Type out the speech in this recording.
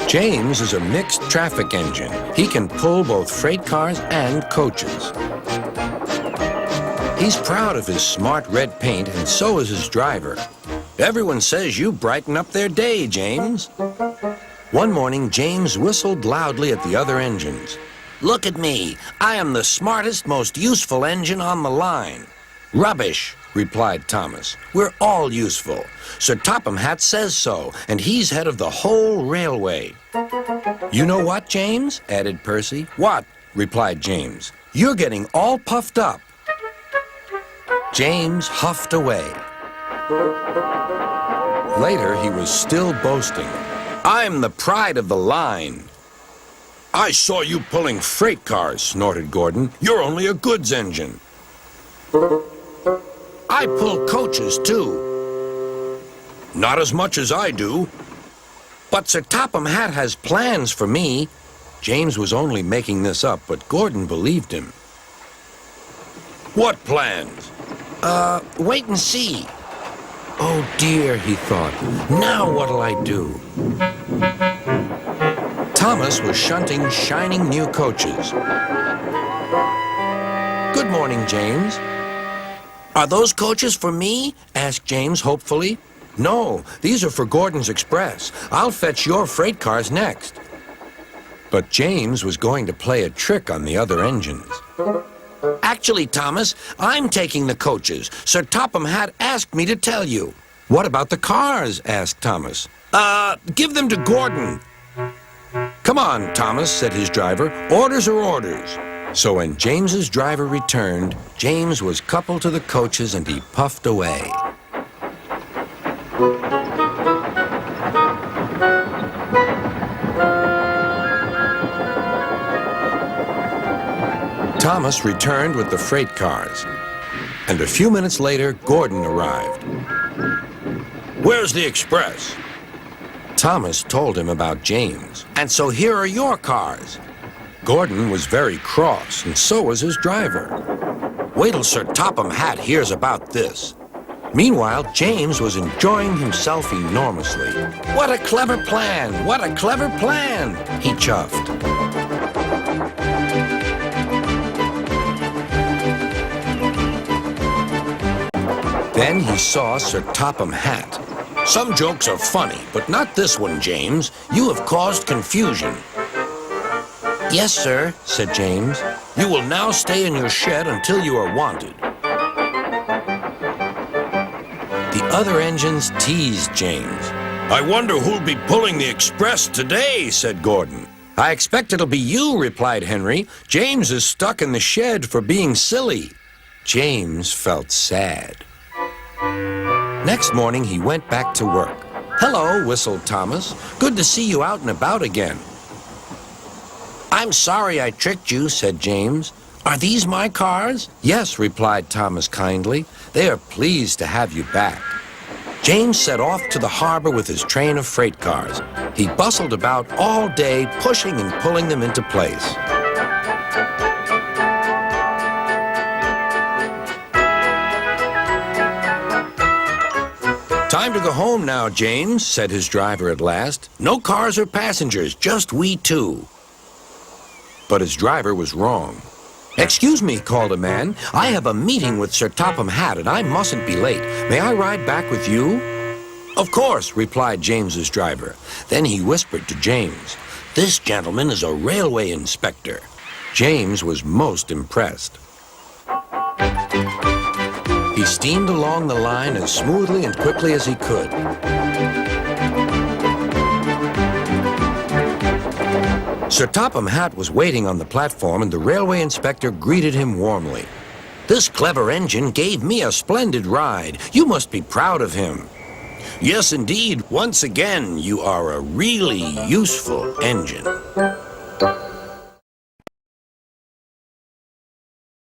James is a mixed traffic engine. He can pull both freight cars and coaches. He's proud of his smart red paint, and so is his driver. Everyone says you brighten up their day, James. One morning, James whistled loudly at the other engines. Look at me. I am the smartest, most useful engine on the line. Rubbish, replied Thomas. We're all useful. Sir Topham Hatt says so, and he's head of the whole railway. You know what, James? Added Percy. What? Replied James. You're getting all puffed up. James huffed away. Later, he was still boasting. I'm the pride of the line. I saw you pulling freight cars, snorted Gordon. You're only a goods engine. I pull coaches, too. Not as much as I do. But Sir Topham Hatt has plans for me. James was only making this up, but Gordon believed him. What plans? Wait and see. Oh dear, he thought. Now what'll I do? Thomas was shunting shining new coaches. Good morning, James. Are those coaches for me? Asked James hopefully. No, these are for Gordon's Express. I'll fetch your freight cars next. But James was going to play a trick on the other engines. Actually, Thomas, I'm taking the coaches. Sir Topham Hatt asked me to tell you. What about the cars? Asked Thomas. Give them to Gordon. Come on, Thomas, said his driver. Orders are orders. So when James's driver returned, James was coupled to the coaches and he puffed away. Thomas returned with the freight cars, and a few minutes later, Gordon arrived. Where's the express? Thomas told him about James, and so here are your cars. Gordon was very cross, and so was his driver. Wait till Sir Topham Hatt hears about this. Meanwhile, James was enjoying himself enormously. What a clever plan! What a clever plan! He chuffed. Then he saw Sir Topham Hatt. Some jokes are funny, but not this one, James. You have caused confusion. Yes, sir, said James. You will now stay in your shed until you are wanted. The other engines teased James. I wonder who'll be pulling the express today, said Gordon. I expect it'll be you, replied Henry. James is stuck in the shed for being silly. James felt sad. Next morning, he went back to work. Hello, whistled Thomas. Good to see you out and about again. I'm sorry I tricked you, said James. Are these my cars? Yes, replied Thomas kindly. They are pleased to have you back. James set off to the harbor with his train of freight cars. He bustled about all day, pushing and pulling them into place. Time to go home now, James, said his driver at last. No cars or passengers, just we two. But his driver was wrong. Excuse me, called a man. I have a meeting with Sir Topham Hatt, and I mustn't be late. May I ride back with you? Of course, replied James's driver. Then he whispered to James, this gentleman is a railway inspector. James was most impressed. He steamed along the line as smoothly and quickly as he could. Sir Topham Hatt was waiting on the platform, and the railway inspector greeted him warmly. This clever engine gave me a splendid ride. You must be proud of him. Yes, indeed. Once again, you are a really useful engine.